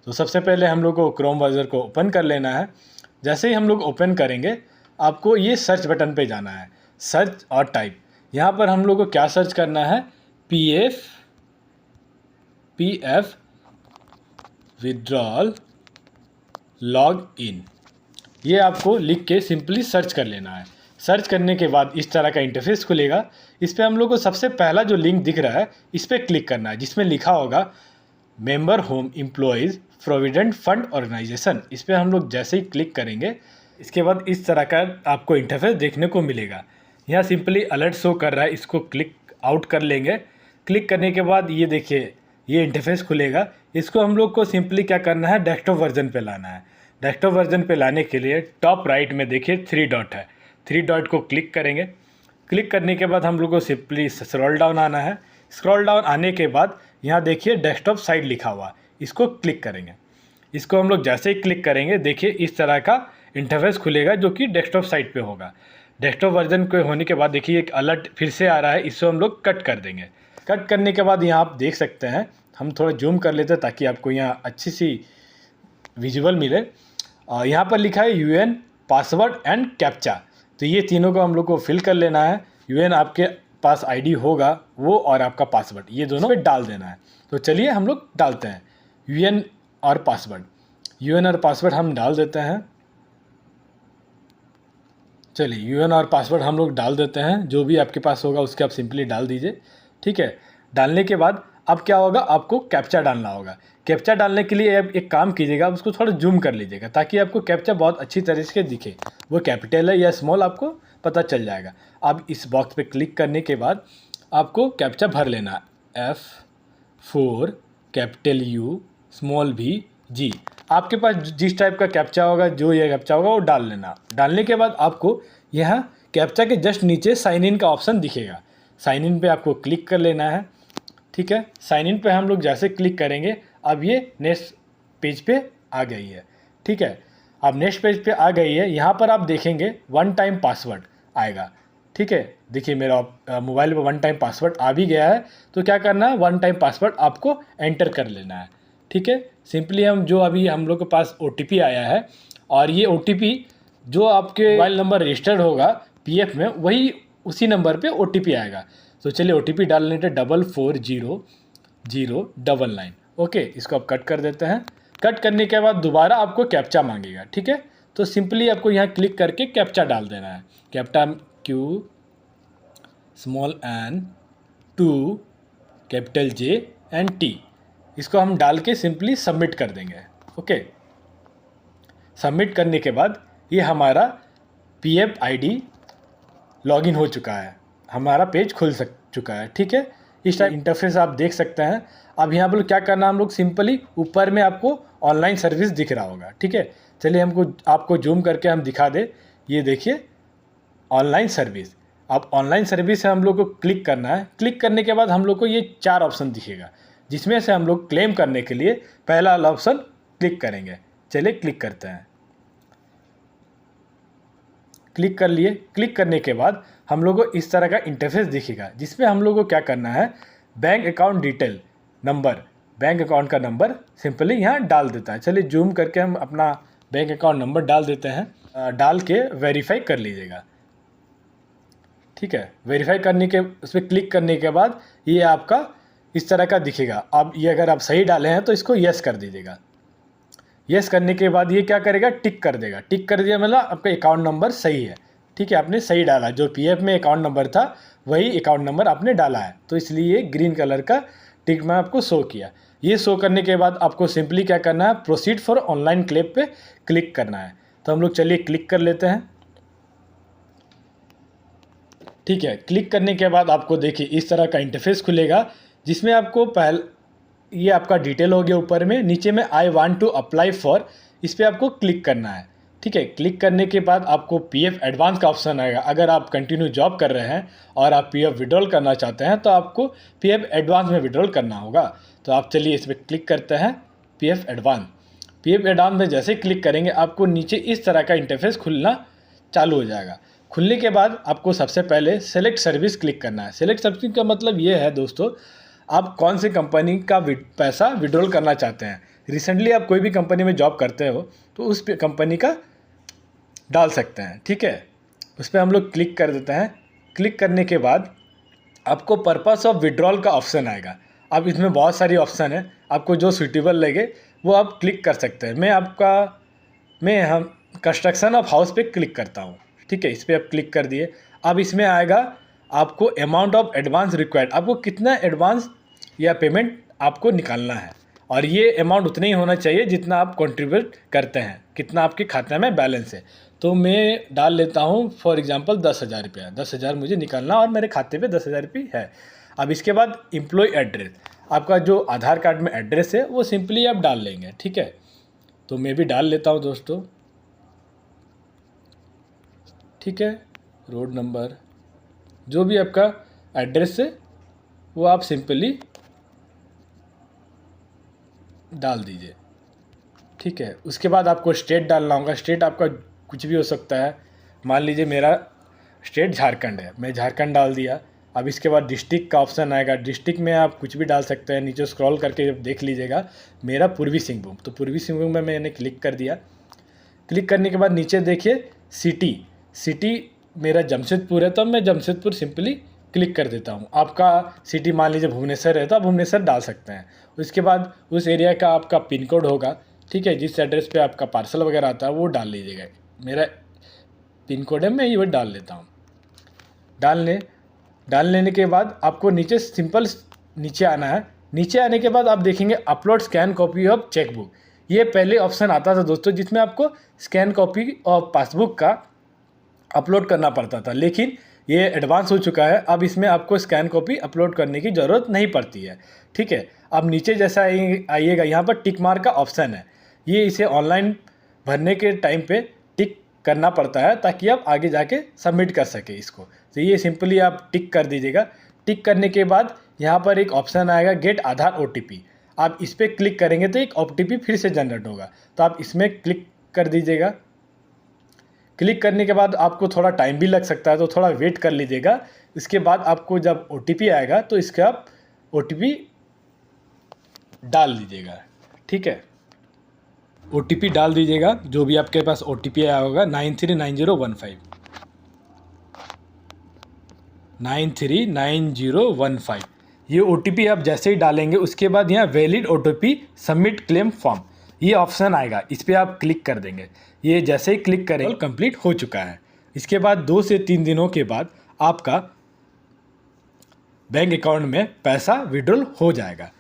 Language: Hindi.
तो सबसे पहले हम लोग को क्रोम ब्राउज़र को ओपन कर लेना है। जैसे ही हम लोग ओपन करेंगे आपको ये सर्च बटन पे जाना है, सर्च और टाइप। यहाँ पर हम लोग को क्या सर्च करना है, पीएफ विड्रॉल लॉग इन, ये आपको लिख के सिंपली सर्च कर लेना है। सर्च करने के बाद इस तरह का इंटरफेस खुलेगा। इस पर हम लोग को सबसे पहला जो लिंक दिख रहा है इस पर क्लिक करना है, जिसमें लिखा होगा member home employees provident fund organisation. इस पर हम लोग जैसे ही क्लिक करेंगे इसके बाद इस तरह का आपको इंटरफेस देखने को मिलेगा। यहाँ सिंपली अलर्ट शो कर रहा है, इसको क्लिक आउट कर लेंगे। क्लिक करने के बाद ये देखिए ये इंटरफेस खुलेगा। इसको हम लोग को सिंपली क्या करना है, डेस्कटॉप वर्जन पे लाना है। डेस्कटॉप वर्जन पे लाने के लिए टॉप राइट में देखिए 3 डॉट है, 3 डॉट को क्लिक करेंगे। क्लिक करने के बाद हम लोग को सिंपली स्क्रॉल डाउन आना है। स्क्रॉल डाउन आने के बाद यहाँ देखिए डेस्कटॉप साइट लिखा हुआ, इसको क्लिक करेंगे। इसको हम लोग जैसे ही क्लिक करेंगे देखिए इस तरह का इंटरफेस खुलेगा जो कि डेस्कटॉप साइट पे होगा। डेस्कटॉप वर्जन के होने के बाद देखिए एक अलर्ट फिर से आ रहा है, इसको हम लोग कट कर देंगे। कट करने के बाद यहाँ आप देख सकते हैं, हम थोड़ा जूम कर लेते हैं ताकि आपको यहाँ अच्छी सी विजुअल मिले। यहाँ पर लिखा है यूएन पासवर्ड एंड कैप्चा, तो ये तीनों को हम लोग को फिल कर लेना है। यूएन आपके पास आईडी होगा वो और आपका पासवर्ड, ये दोनों पे डाल देना है। तो चलिए हम लोग डालते हैं यूएन और पासवर्ड। यूएन और पासवर्ड हम डाल देते हैं। चलिए यूएन और पासवर्ड हम लोग डाल देते हैं, जो भी आपके पास होगा उसके आप सिंपली डाल दीजिए। ठीक है, डालने के बाद अब क्या होगा, आपको कैप्चा डालना होगा। कैप्चा डालने के लिए आप एक काम कीजिएगा, उसको थोड़ा जूम कर लीजिएगा ताकि आपको कैप्चा बहुत अच्छी तरीके से दिखे, वो कैपिटल है या स्मॉल आपको पता चल जाएगा। अब इस बॉक्स पे क्लिक करने के बाद आपको कैप्चा भर लेना, F4 capital U small V G। आपके पास जिस टाइप का कैप्चा होगा, जो ये कैप्चा होगा वो डाल लेना। डालने के बाद आपको यहाँ कैप्चा के जस्ट नीचे साइन इन का ऑप्शन दिखेगा, साइन इन पे आपको क्लिक कर लेना है। ठीक है, साइन इन पे हम लोग जैसे क्लिक करेंगे अब ये नेक्स्ट पेज पे आ गई है। ठीक है, अब नेक्स्ट पेज पे आ गई है। यहाँ पर आप देखेंगे 1 टाइम पासवर्ड आएगा। ठीक है, देखिए मेरा मोबाइल पे 1 टाइम पासवर्ड आ भी गया है। तो क्या करना है, 1 टाइम पासवर्ड आपको एंटर कर लेना है। ठीक है, सिंपली हम जो अभी हम लोग के पास OTP आया है और ये OTP जो आपके मोबाइल नंबर रजिस्टर्ड होगा PF में, वही उसी नंबर पे OTP आएगा। तो चलिए OTP डाल लेते 440099। ओके, इसको आप कट कर देते हैं। कट करने के बाद दोबारा आपको कैप्चा मांगेगा। ठीक है, तो सिंपली आपको यहाँ क्लिक करके कैप्चा डाल देना है, captcha Q small n 2 capital J and T। इसको हम डाल के सिंपली सबमिट कर देंगे। ओके, सबमिट करने के बाद ये हमारा PF ID लॉगिन हो चुका है, हमारा पेज खुल चुका है। ठीक है, इस टाइप इंटरफेस आप देख सकते हैं। अब यहाँ पर क्या करना है, हम लोग सिंपली ऊपर में आपको ऑनलाइन सर्विस दिख रहा होगा। ठीक है, चलिए आपको जूम करके हम दिखा दे। ये देखिए ऑनलाइन सर्विस। अब ऑनलाइन सर्विस से हम लोग को क्लिक करना है। क्लिक करने के बाद हम लोग को ये 4 ऑप्शन दिखेगा, जिसमें से हम लोग क्लेम करने के लिए पहला वाला ऑप्शन क्लिक करेंगे। चलिए क्लिक करते हैं। क्लिक कर लिए। क्लिक करने के बाद हम लोग को इस तरह का इंटरफेस दिखेगा, जिसमें हम लोग को क्या करना है, bank account detail number, bank account का नंबर सिंपली यहाँ डाल देता है। चलिए जूम करके हम अपना बैंक अकाउंट नंबर डाल देते हैं। डाल के वेरीफाई कर लीजिएगा। ठीक है, वेरीफाई करने के उस पर क्लिक करने के बाद ये आपका इस तरह का दिखेगा। अब ये अगर आप सही डाले हैं तो इसको यस कर दीजिएगा। यस करने के बाद ये क्या करेगा, टिक कर देगा। टिक कर दिया मतलब आपका अकाउंट नंबर सही है। ठीक है, आपने सही डाला, जो PF में अकाउंट नंबर था वही अकाउंट नंबर आपने डाला है, तो इसलिए ग्रीन कलर का टिक मैं आपको शो किया। ये शो करने के बाद आपको सिंपली क्या करना है, प्रोसीड फॉर ऑनलाइन क्लेम पे क्लिक करना है। तो हम लोग चलिए क्लिक कर लेते हैं। ठीक है, क्लिक करने के बाद आपको देखिए इस तरह का इंटरफेस खुलेगा, जिसमें आपको ये आपका डिटेल हो गया ऊपर में। नीचे में I want to apply for, इस पर आपको क्लिक करना है। ठीक है, क्लिक करने के बाद आपको PF एडवांस का ऑप्शन आएगा। अगर आप कंटिन्यू जॉब कर रहे हैं और आप PF विड्रॉल करना चाहते हैं तो आपको PF एडवांस में विड्रॉल करना होगा। तो आप चलिए इस पर क्लिक करते हैं, PF एडवांस। PF एडवांस में जैसे क्लिक करेंगे आपको नीचे इस तरह का इंटरफेस खुलना चालू हो जाएगा। खुलने के बाद आपको सबसे पहले सेलेक्ट सर्विस क्लिक करना है। सेलेक्ट सर्विस का मतलब ये है दोस्तों, आप कौन सी कंपनी का पैसा विड्रॉल करना चाहते हैं। रिसेंटली आप कोई भी कंपनी में जॉब करते हो तो उस कंपनी का डाल सकते हैं। ठीक है, उस पर हम लोग क्लिक कर देते हैं। क्लिक करने के बाद आपको पर्पस ऑफ विड्रॉल का ऑप्शन आएगा। अब इसमें बहुत सारी ऑप्शन है, आपको जो सूटेबल लगे वो आप क्लिक कर सकते हैं। मैं हम कंस्ट्रक्शन ऑफ हाउस पे क्लिक करता हूँ। ठीक है, इस पर आप क्लिक कर दिए। अब इसमें आएगा आपको अमाउंट ऑफ एडवांस रिक्वायर्ड, आपको कितना एडवांस या पेमेंट आपको निकालना है, और ये अमाउंट उतना ही होना चाहिए जितना आप कंट्रीब्यूट करते हैं, कितना आपके खाते में बैलेंस है। तो मैं डाल लेता हूँ फॉर एग्जांपल 10,000 रुपया, 10,000 मुझे निकालना और मेरे खाते पे 10,000 रुपये है। अब इसके बाद एम्प्लॉय एड्रेस, आपका जो आधार कार्ड में एड्रेस है वो सिंपली आप डाल लेंगे। ठीक है, तो मैं भी डाल लेता हूँ दोस्तों। ठीक है, रोड नंबर, जो भी आपका एड्रेस है वो आप सिंपली डाल दीजिए। ठीक है, उसके बाद आपको स्टेट डालना होगा। स्टेट आपका कुछ भी हो सकता है, मान लीजिए मेरा स्टेट झारखंड है, मैं झारखंड डाल दिया। अब इसके बाद डिस्ट्रिक्ट का ऑप्शन आएगा, डिस्ट्रिक्ट में आप कुछ भी डाल सकते हैं। नीचे स्क्रॉल करके देख लीजिएगा, मेरा पूर्वी सिंहभूम, तो पूर्वी सिंहभूम में मैंने क्लिक कर दिया। क्लिक करने के बाद नीचे देखिए सिटी मेरा जमशेदपुर है, तो मैं जमशेदपुर सिंपली क्लिक कर देता हूँ। आपका सिटी मान लीजिए भुवनेश्वर है तो आप भुवनेश्वर डाल सकते हैं। उसके बाद उस एरिया का आपका पिन कोड होगा। ठीक है, जिस एड्रेस पे आपका पार्सल वगैरह आता है वो डाल लीजिएगा। मेरा पिन कोड है, मैं ये डाल लेता हूँ। डाल लेने के बाद आपको नीचे सिंपल नीचे आना है। नीचे आने के बाद आप देखेंगे upload scan copy of chequebook. ये पहले ऑप्शन आता था दोस्तों, जिसमें आपको स्कैन कॉपी ऑफ पासबुक का अपलोड करना पड़ता था, लेकिन ये एडवांस हो चुका है। अब इसमें आपको स्कैन कॉपी अपलोड करने की ज़रूरत नहीं पड़ती है। ठीक है, अब नीचे जैसा आइएगा, यहाँ पर टिक मार्क का ऑप्शन है। ये इसे ऑनलाइन भरने के टाइम पे टिक करना पड़ता है ताकि आप आगे जाके सबमिट कर सके इसको। तो ये सिंपली आप टिक कर दीजिएगा। टिक करने के बाद यहाँ पर एक ऑप्शन आएगा गेट आधार OTP। आप इस पर क्लिक करेंगे तो एक OTP फिर से जनरेट होगा, तो आप इसमें क्लिक कर दीजिएगा। क्लिक करने के बाद आपको थोड़ा टाइम भी लग सकता है, तो थोड़ा वेट कर लीजिएगा। इसके बाद आपको जब OTP आएगा तो इसका आप OTP डाल दीजिएगा। ठीक है, OTP डाल दीजिएगा, जो भी आपके पास OTP आया होगा 939015 939015। ये OTP आप जैसे ही डालेंगे उसके बाद यहाँ valid OTP submit claim form, ये ऑप्शन आएगा, इस पर आप क्लिक कर देंगे। ये जैसे ही क्लिक करेंगे कंप्लीट हो चुका है। इसके बाद 2 से 3 दिनों के बाद आपका बैंक अकाउंट में पैसा विड्रॉल हो जाएगा।